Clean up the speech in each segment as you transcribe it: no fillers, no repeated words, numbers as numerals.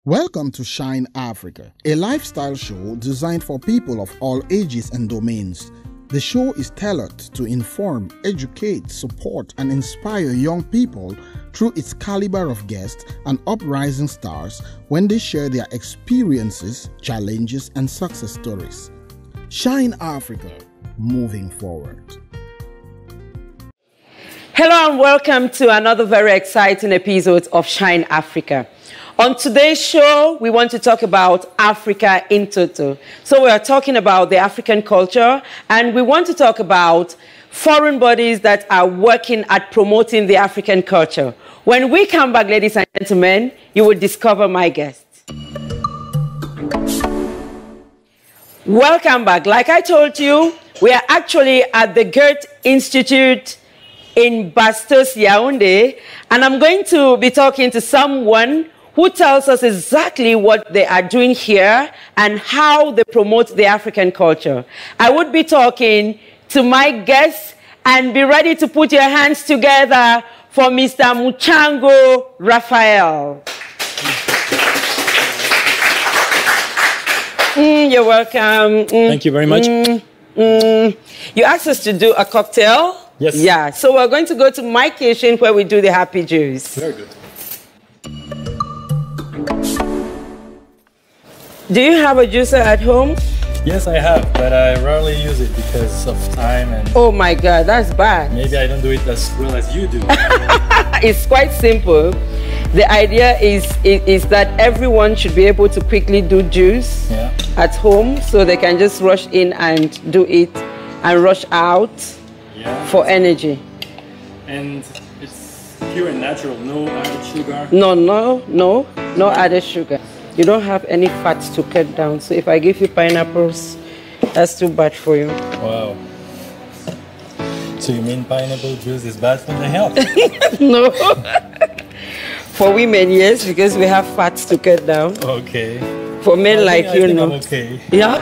Welcome to Shine Africa, a lifestyle show designed for people of all ages and domains. The show is tailored to inform, educate, support, and inspire young people through its caliber of guests and uprising stars when they share their experiences, challenges, and success stories. Shine Africa, moving forward. Hello and welcome to another very exciting episode of Shine Africa. On today's show, we want to talk about Africa in total. So we are talking about the African culture, and we want to talk about foreign bodies that are working at promoting the African culture. When we come back, ladies and gentlemen, you will discover my guest. Welcome back. Like I told you, we are actually at the Goethe Institute in Bastos, Yaoundé, and I'm going to be talking to someone who tells us exactly what they are doing here and how they promote the African culture. I would be talking to my guests, and be ready to put your hands together for Mr. Muchango Raphael. You're welcome. Thank you very much. You asked us to do a cocktail? Yes. Yeah, so we're going to go to my kitchen where we do the happy juice. Very good. Do you have a juicer at home? Yes, I have, but I rarely use it because of time and... Oh my God, that's bad. Maybe I don't do it as well as you do. It's quite simple. The idea is that everyone should be able to quickly do juice at home, so they can just rush in and do it and rush out for energy. And it's pure and natural, no added sugar? No added sugar. You don't have any fats to cut down, so if I give you pineapples, that's too bad for you. Wow. So you mean pineapple juice is bad for the health? No. For women, yes, because we have fats to cut down. Okay. For men like I you, think no. I'm okay. Yeah?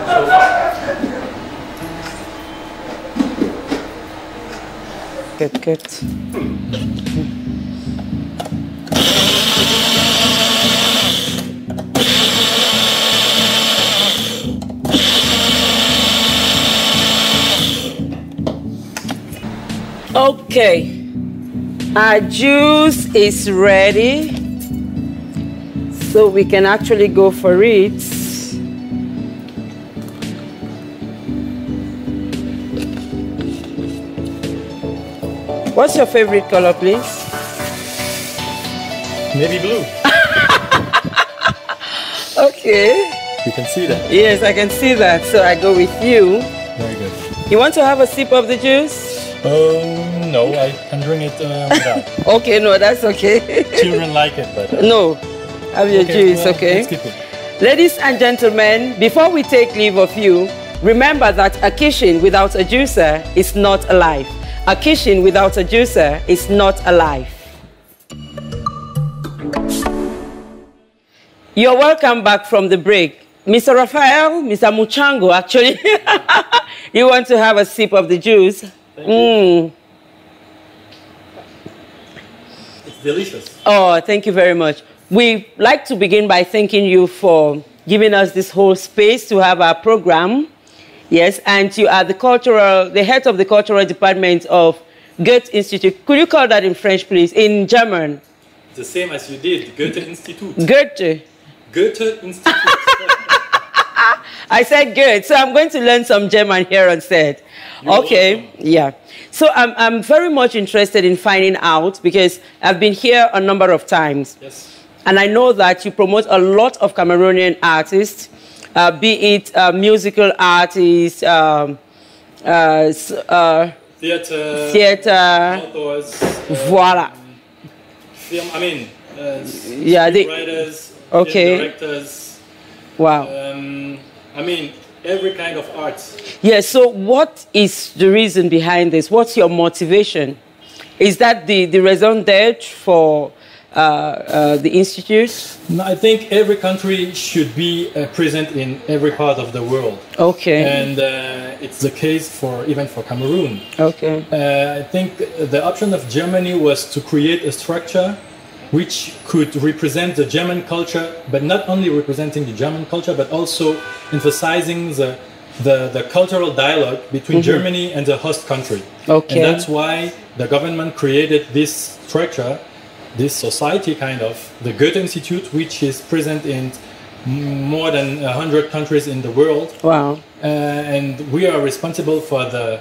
Good. Okay, our juice is ready, so we can actually go for it. What's your favorite color, please? Navy blue. Okay. You can see that? Yes, I can see that, so I go with you. Very good. You want to have a sip of the juice? No, I can drink it without. Okay, no, that's okay. Children like it, but... No, have your juice, well, okay? Let's keep it. Ladies and gentlemen, before we take leave of you, remember that a kitchen without a juicer is not alive. A kitchen without a juicer is not alive. You're welcome back from the break. Mr. Raphael, Mr. Muchango, actually, you want to have a sip of the juice? Thank you. It's delicious. Oh, thank you very much. We like to begin by thanking you for giving us this whole space to have our program. Yes, and you are the head of the cultural department of Goethe Institute. Could you call that in French, please? In German? The same as you did, Goethe Institute. Goethe. Goethe Institute. I said good, so I'm going to learn some German here instead. Okay, yeah. So I'm very much interested in finding out, because I've been here a number of times. Yes. And I know that you promote a lot of Cameroonian artists, be it musical artists, theater, authors, voila. Film, writers, okay. directors. Wow. Every kind of art. Yes, so what is the reason behind this? What's your motivation? Is that the raison d'etre for the Institute? No, I think every country should be present in every part of the world. Okay. And it's the case even for Cameroon. Okay. I think the option of Germany was to create a structure which could represent the German culture, but not only representing the German culture, but also emphasizing the cultural dialogue between Germany and the host country. Okay. And that's why the government created this structure, this society kind of, the Goethe Institute, which is present in more than 100 countries in the world. Wow. And we are responsible for the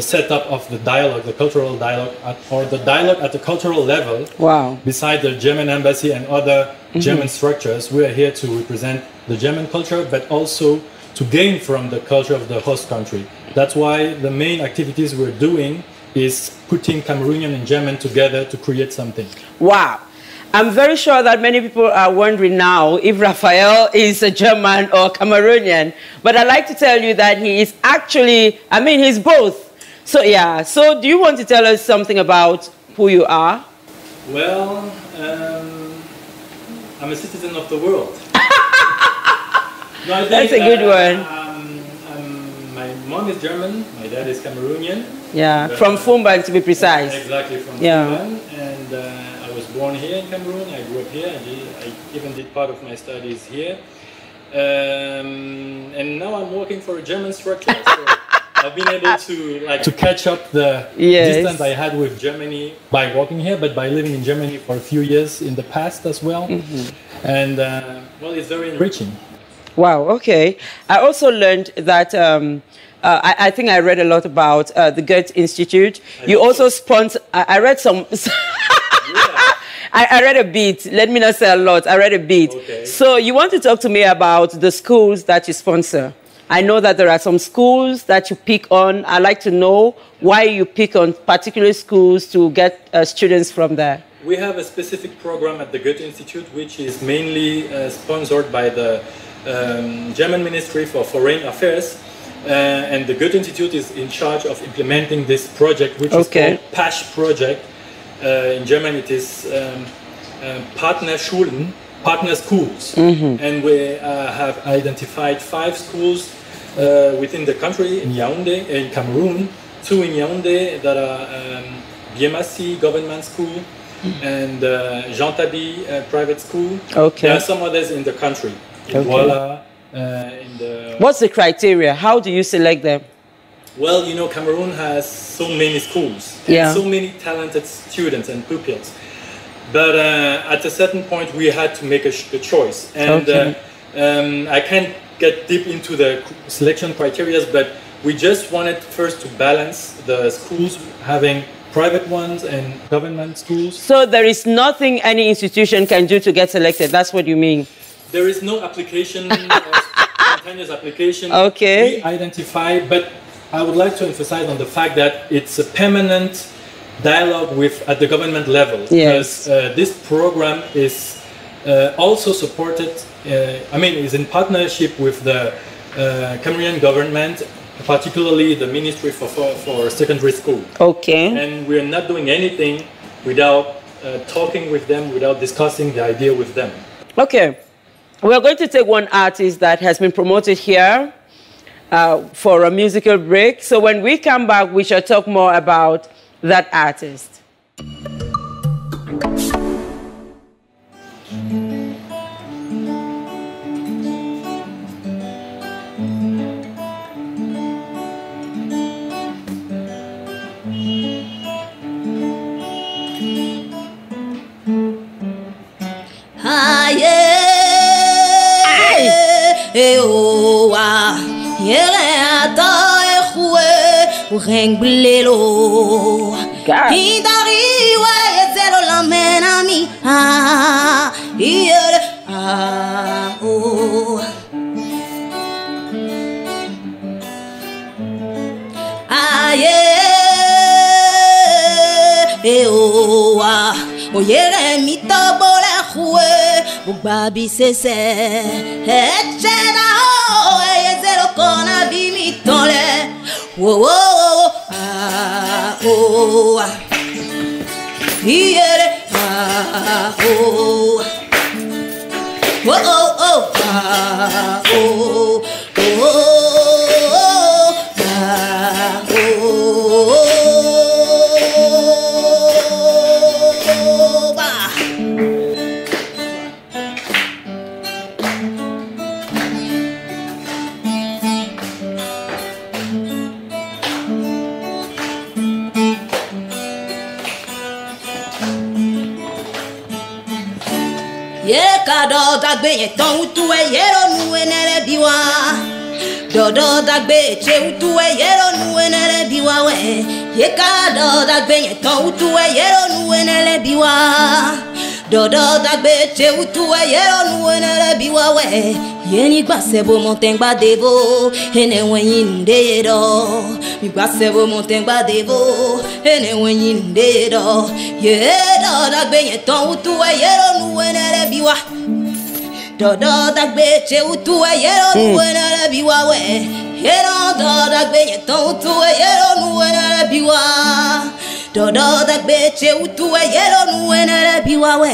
setup of the dialogue, the cultural dialogue, or the dialogue at the cultural level. Wow. Beside the German embassy and other German structures, we are here to represent the German culture, but also to gain from the culture of the host country. That's why the main activities we're doing is putting Cameroonian and German together to create something. Wow. I'm very sure that many people are wondering now if Raphael is a German or Cameroonian. But I'd like to tell you that he is actually, I mean, he's both. So, yeah. So, do you want to tell us something about who you are? Well, I'm a citizen of the world. No, I think, that's a good one. My mom is German, my dad is Cameroonian. Yeah, from Fumban to be precise. Exactly, from Fumban. And I was born here in Cameroon, I grew up here, I even did part of my studies here. And now I'm working for a German structure. So I've been able to catch up the distance I had with Germany by working here, but by living in Germany for a few years in the past as well. And well, it's very enriching. Wow, okay. I also learned that, I think I read a lot about the Goethe Institute. You also sponsor, I read some, I read a bit, let me not say a lot, I read a bit. Okay. So you want to talk to me about the schools that you sponsor. I know that there are some schools that you pick on. I'd like to know why you pick on particular schools to get students from there. We have a specific program at the Goethe Institute, which is mainly sponsored by the German Ministry for Foreign Affairs, and the Goethe Institute is in charge of implementing this project, which is called PASH project. In German it is Partner Schulen, Partner Schools, and we have identified 5 schools within the country, in Yaoundé, in Cameroon, 2 in Yaoundé that are Biemassi Government School and Jean Tabi Private School. Okay. There are some others in the country. Voila, what's the criteria? How do you select them? Well, you know, Cameroon has so many schools and so many talented students and pupils. But at a certain point, we had to make a choice. And I can't get deep into the selection criteria, but we just wanted first to balance the schools having private ones and government schools. So there is nothing any institution can do to get selected. That's what you mean? There is no application, spontaneous application. Okay. We identify, but I would like to emphasize on the fact that it's a permanent dialogue at the government level. Yes. Because this program is also supported, is in partnership with the Cameroonian government, particularly the Ministry for Secondary School. Okay. And we're not doing anything without talking with them, without discussing the idea with them. Okay. We're going to take one artist that has been promoted here for a musical break. So when we come back, we shall talk more about that artist. Babi sese echena o ezero kona bimi tole wo ah oh yere ah oh oh ah oh ah oh ba kado dagbe yeton utu yero nu enere biwa. Dodo dagbe che utu yero nu enere biwa we. Ye kado dagbe yeton utu yero nu enere biwa. Dodo dagbe che utu yero nu enere biwa we. Yeni gbasebo montengba devo ene wenyin dedo. Mi gbasebo montengba devo ene wenyin dedo. Ye do dagbe yeton utu yero nu enere biwa. Dodo dagbe che utu yero nu enere biwa we. Yero do dagbe yeton utu yero nu enere biwa. Dodo dagbe che utu yero nu enere biwa we.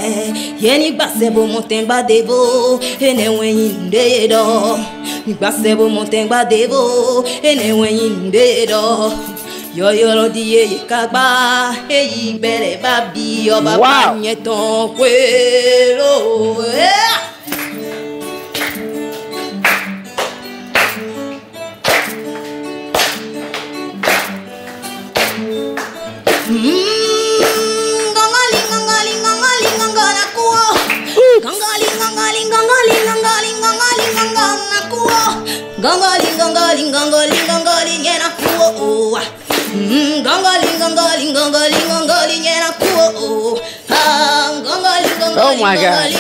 Yeni gbasebo montengba devo ene wenyin dedo. Mi gbasebo montengba devo ene wenyin dedo. Yo yoro diye kagba eyi bere babi oba panyeton kwelo. Oh my God.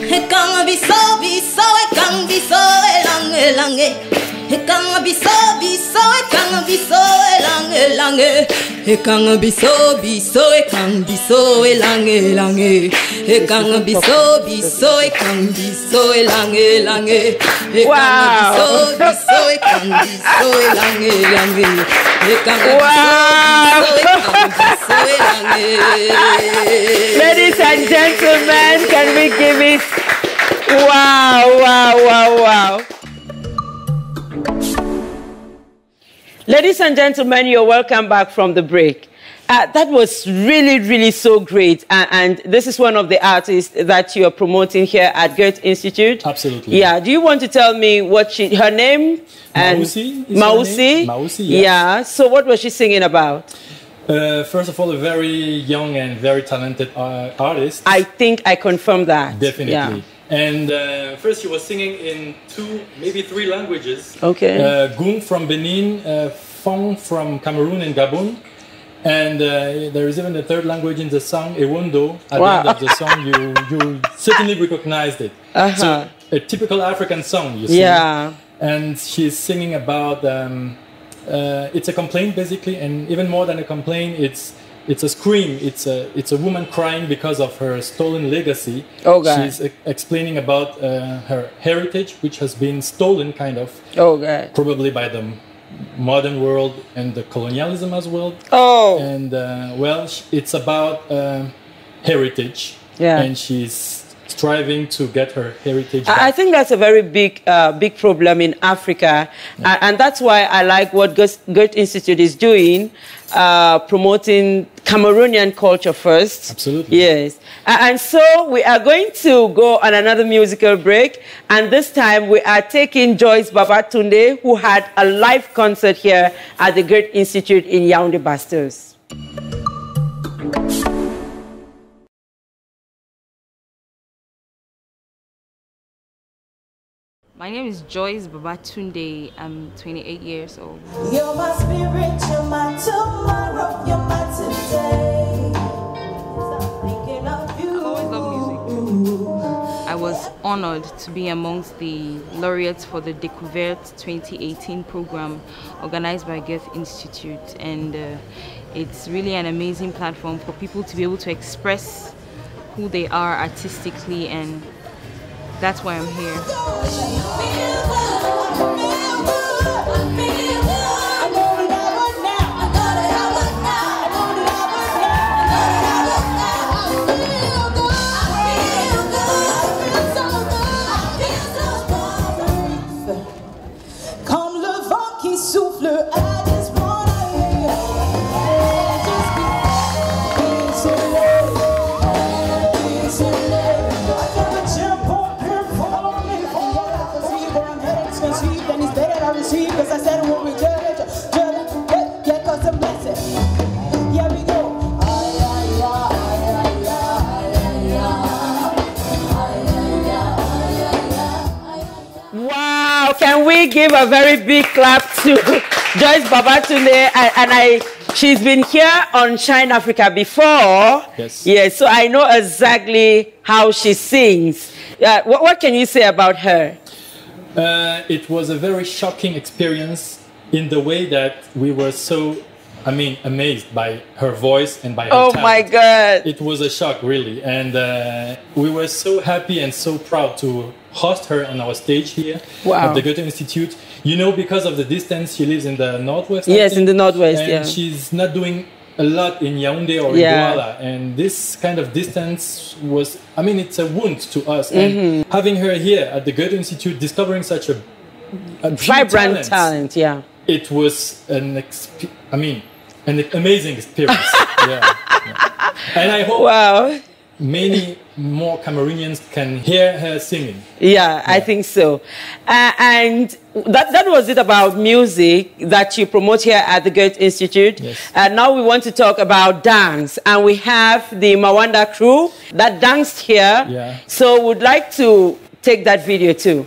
Ekang biso biso ekang biso elange lange. Ekang biso biso ekang biso elange lange. Ekang biso biso ekang biso elange lange. Ekang biso ekang biso elange. Ladies and gentlemen, can we give it? Wow, wow, wow, wow. Ladies and gentlemen, you're welcome back from the break. That was really, really so great. And this is one of the artists that you're promoting here at Goethe Institute. Absolutely. Yeah. Do you want to tell me what her name? Mausi. Mausi? Mausi, yes. Yeah. So what was she singing about? First of all, a very young and very talented artist. I think I confirm that. Definitely. Yeah. And first she was singing in 2, maybe 3 languages. Okay. Gung from Benin, Fong from Cameroon and Gabon. And there is even a 3rd language in the song, Ewondo. At the end of the song, you certainly recognized it. So a typical African song, you see. Yeah. And she's singing about, it's a complaint basically, and even more than a complaint, it's a scream. It's a woman crying because of her stolen legacy. Okay. She's explaining about her heritage, which has been stolen, kind of. Okay. Probably by the modern world and the colonialism as well. Oh. And well, it's about heritage. Yeah. And she's striving to get her heritage back. I think that's a very big problem in Africa. Yeah. And that's why I like what Goethe Institute is doing, promoting Cameroonian culture first. Absolutely. Yes. And so we are going to go on another musical break. And this time we are taking Joyce Babatunde, who had a live concert here at the Goethe Institute in Yaoundé Bastos. My name is Joyce Babatunde. I'm 28 years old. You're my spirit, you're my tomorrow, you're my today. Thinking of you. I always love music. I was honored to be amongst the laureates for the Découverte 2018 program organized by Goethe Institute. And it's really an amazing platform for people to be able to express who they are artistically, and that's why I'm here. Now, can we give a very big clap to Joyce Babatunde? She's been here on Shine Africa before. Yes. Yes, so I know exactly how she sings. What can you say about her? It was a very shocking experience in the way that we were so, amazed by her voice and by her talent. My God. It was a shock, really. And we were so happy and so proud to host her on our stage here at the Goethe Institute. You know, because of the distance, she lives in the Northwest. Yes, in the Northwest, and she's not doing a lot in Yaoundé or in Douala. And this kind of distance was, it's a wound to us. And having her here at the Goethe Institute, discovering such a vibrant talent, it was an amazing experience. And I hope many more Cameroonians can hear her singing. I think so. And that was it about music that you promote here at the Goethe Institute. Yes. And now we want to talk about dance. And we have the Mawanda crew that danced here. So we'd like to take that video too.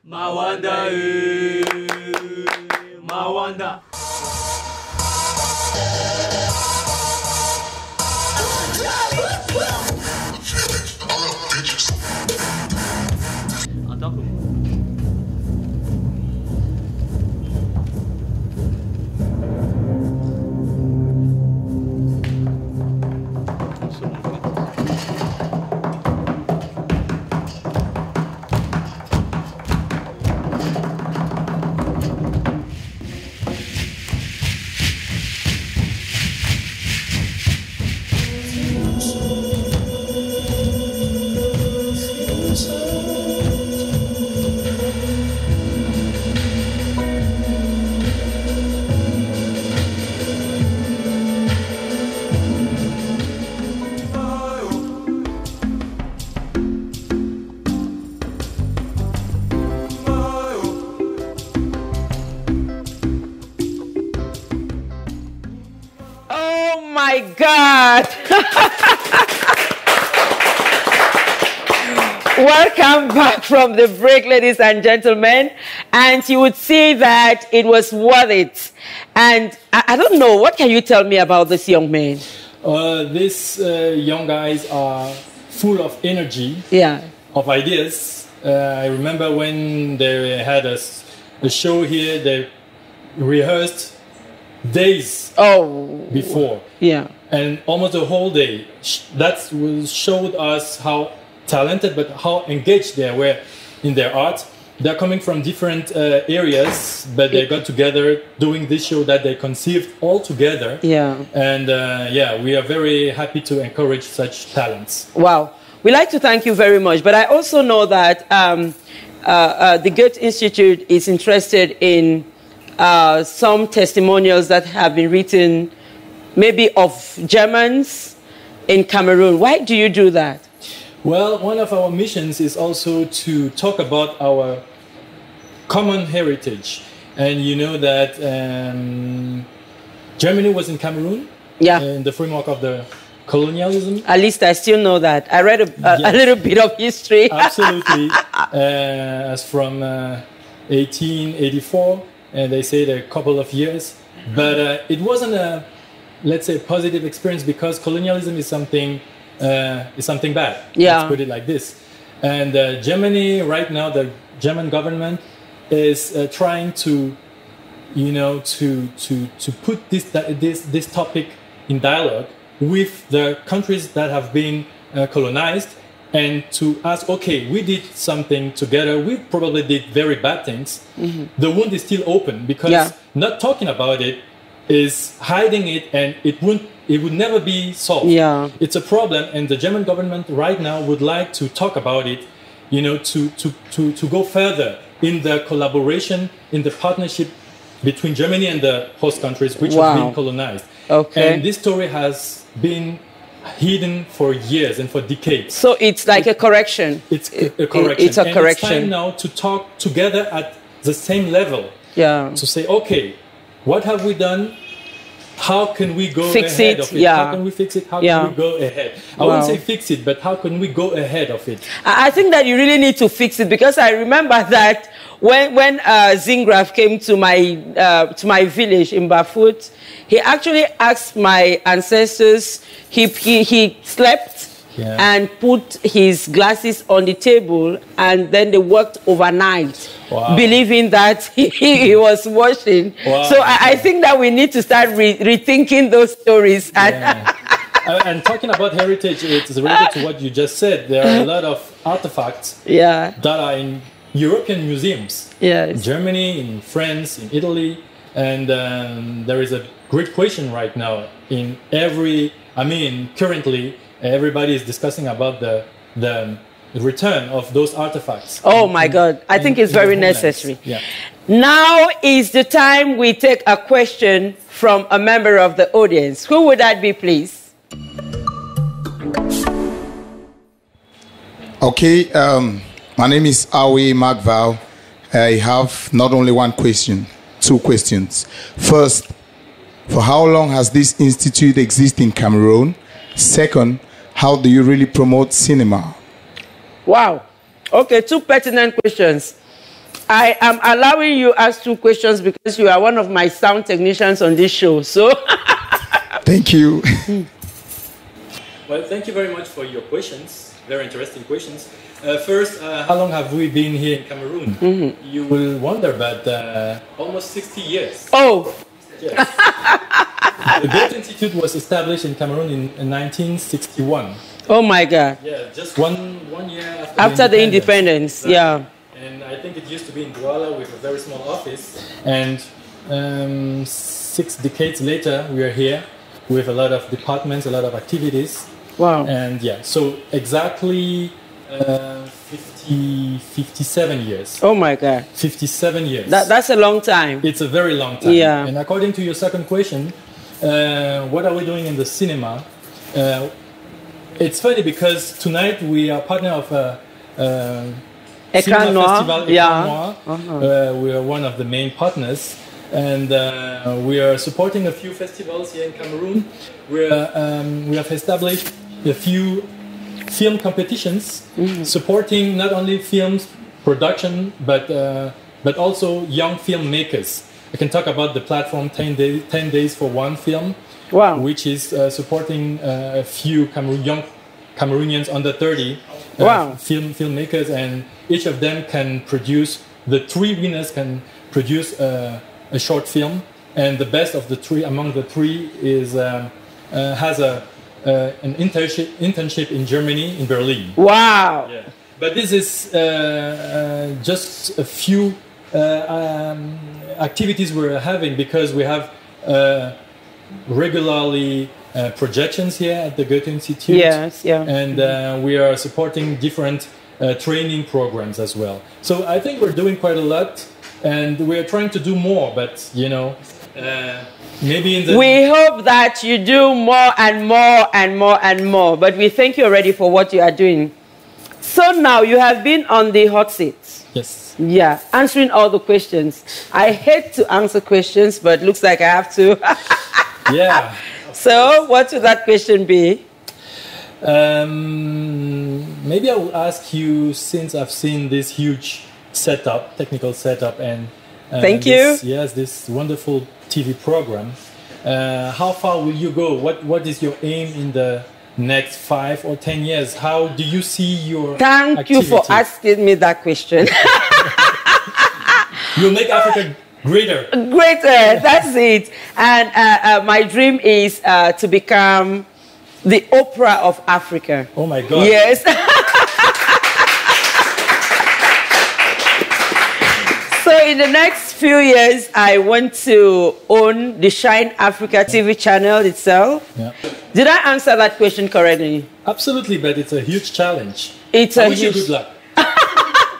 Mawanda, Mawanda. My God. Welcome back from the break, ladies and gentlemen. And you would see that it was worth it. And I don't know, what can you tell me about this young man? These young guys are full of energy, of ideas. I remember when they had a show here, they rehearsed days before. And almost the whole day. That showed us how talented but how engaged they were in their art. They're coming from different areas, but they got together doing this show that they conceived all together. And we are very happy to encourage such talents. Wow. We'd like to thank you very much. But I also know that the Goethe Institute is interested in some testimonials that have been written, maybe of Germans in Cameroon. Why do you do that? Well, one of our missions is also to talk about our common heritage. And you know that Germany was in Cameroon in the framework of the colonialism. At least I still know that. I read a little bit of history. Absolutely. As from 1884. And they say a couple of years, but it wasn't a, let's say, positive experience because colonialism is something bad. Let's put it like this. And Germany right now, the German government is trying to, to put this topic in dialogue with the countries that have been colonized. And to ask, okay, we did something together. We probably did very bad things. The wound is still open because not talking about it is hiding it, and it would never be solved. It's a problem, and the German government right now would like to talk about it, to go further in the collaboration, in the partnership between Germany and the host countries which have been colonized. And this story has been hidden for years and for decades. So it's like a correction. It's a correction. It's a correction. It's time now to talk together at the same level. To say, okay, what have we done how can we go Fix ahead it, of it? yeah. How can we fix it? How Yeah. can we go ahead? I Wow. wouldn't say fix it, but how can we go ahead of it? I think that you really need to fix it, because I remember that when Zingraf came to my village in Bafut, he actually asked my ancestors. He slept. Yeah. And put his glasses on the table, and then they worked overnight, Wow. believing that he was washing. Wow. So I think that we need to start rethinking those stories. Yeah. And talking about heritage, it's related to what you just said. There are a lot of artifacts Yeah. that are in European museums. Yes. In Germany, in France, in Italy. And there is a great question right now currently, everybody is discussing about the return of those artifacts. Oh my God, I think it's in the very homelands. necessary. Yeah. Now is the time we take a question from a member of the audience. Who would that be, please? Okay, my name is Awe Magval. I have not only one question, two questions. First, for how long has this institute existed in Cameroon? Second, how do you really promote cinema? Wow. Okay, two pertinent questions. I am allowing you ask two questions because you are one of my sound technicians on this show. So, Thank you. Well, thank you very much for your questions. Very interesting questions. First, how long have we been here in Cameroon? You will wonder, but almost 60 years. oh, Yes. The Goethe Institute was established in Cameroon in 1961. oh my God. Yeah, just one year After the independence, Right. yeah. And I think it used to be in Douala with a very small office. And 6 decades later, we are here with a lot of departments, a lot of activities. Wow. And yeah, so exactly 57 years. Oh my God. 57 years. That's a long time. It's a very long time. Yeah. And according to your second question, what are we doing in the cinema? It's funny because tonight we are partner of Écran cinema Noir. festival, Écran Yeah. Noir. We are one of the main partners, and we are supporting a few festivals here in Cameroon. We have established a few film competitions, supporting not only films production but also young filmmakers. I can talk about the platform 10 days for one film, Wow. which is supporting a few young Cameroonians under 30 Wow. filmmakers, and each of them can produce. The 3 winners can produce a short film, and the best of the 3 among the 3 is has an internship in Germany, in Berlin. Wow. Yeah. But this is just a few activities we're having, because we have regularly projections here at the Goethe Institute. Yes, yeah. And we are supporting different training programs as well. So I think we're doing quite a lot, and we're trying to do more, but maybe in the... We hope that you do more and more and more and more, but we thank you already for what you are doing. So now you have been on the hot seat. Yes. Yeah, answering all the questions. I hate to answer questions, but looks like I have to. Yeah. So what would that question be? Maybe I will ask you, since I've seen this huge setup, technical setup, and Thank you. This wonderful TV program. How far will you go? What is your aim in the next 5 or 10 years? How do you see your Thank you for asking me that question. You'll make Africa greater. Greater, that's it. And my dream is to become the opera of Africa. Oh my God. Yes. So in the next few years, I want to own the Shine Africa TV channel itself. Yeah. Did I answer that question correctly? Absolutely, but it's a huge challenge. It's I a wish huge... you good luck.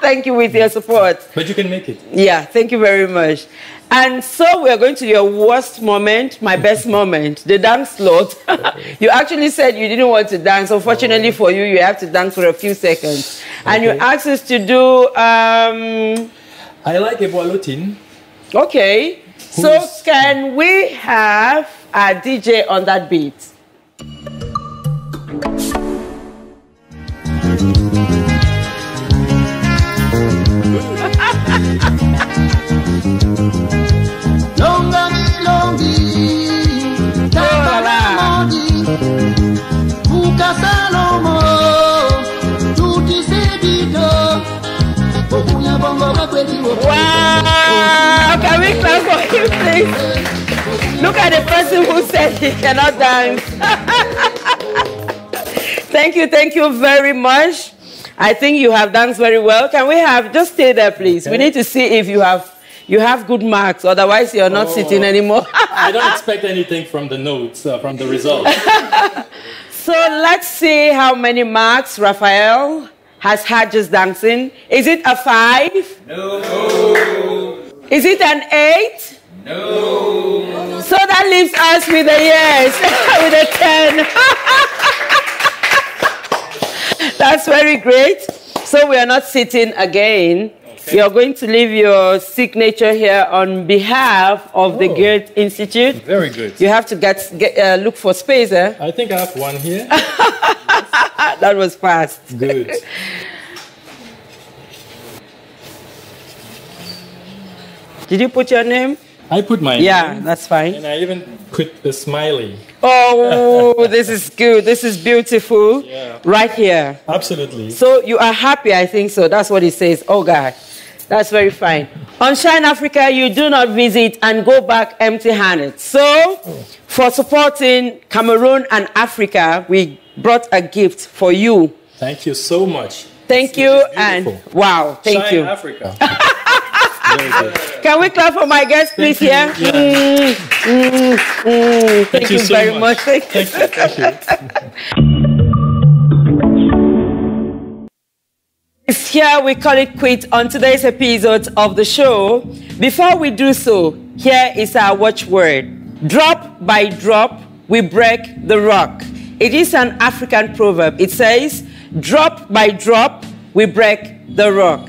Thank you with your support. But you can make it. Yeah, thank you very much. And so we are going to your worst moment, my best moment, the dance slot. You actually said you didn't want to dance. Unfortunately for you, you have to dance for a few seconds. And you asked us to do... I like Eboalotin. Okay. So can we have our DJ on that beat. Wow! Can we clap for him, please? Look at the person who said he cannot dance. Thank you very much. I think you have danced very well. Can we have, just stay there, please. Okay. We need to see if you have good marks, otherwise you're not sitting anymore. I don't expect anything from the notes, from the results. So let's see how many marks Raphael has had just dancing. Is it a 5? No. Is it an 8? No. So that leaves us with a yes, with a 10. That's very great. So we are not sitting again. Okay. You're going to leave your signature here on behalf of the Goethe Institute. Very good. You have to look for space, eh? I think I have one here. That was fast. Good. Did you put your name? I put my name. Yeah, that's fine. And I even put the smiley. Oh, this is good. This is beautiful. Yeah. Right here. Absolutely. So you are happy, I think so. That's what it says. Oh, God. That's very fine. On Shine Africa, you do not visit and go back empty-handed. So for supporting Cameroon and Africa, we brought a gift for you. Thank you so much. Thank you. And wow, thank Shine you. Africa. Can we clap for my guest, please, here? Yeah. Thank you so very much. Thank you. Here we call it quit on today's episode of the show. Before we do so, here is our watchword. Drop by drop, we break the rock. It is an African proverb. It says, drop by drop, we break the rock.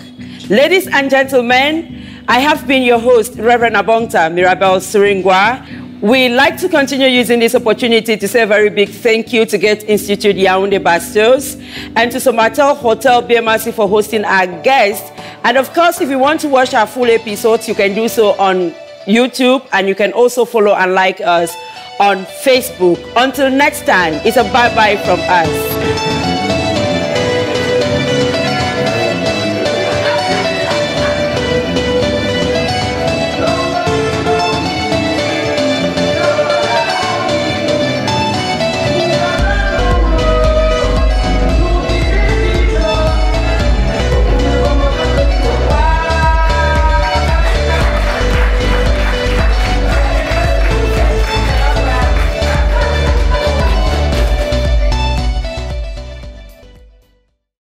Ladies and gentlemen, I have been your host, Reverend Abongta Mirabel Suringwa. We like to continue using this opportunity to say a very big thank you to Goethe Institute Yaoundé Bastos and to Somatel Hotel BMRC for hosting our guest. And of course, if you want to watch our full episodes, you can do so on YouTube, and you can also follow and like us on Facebook. Until next time, it's a bye-bye from us.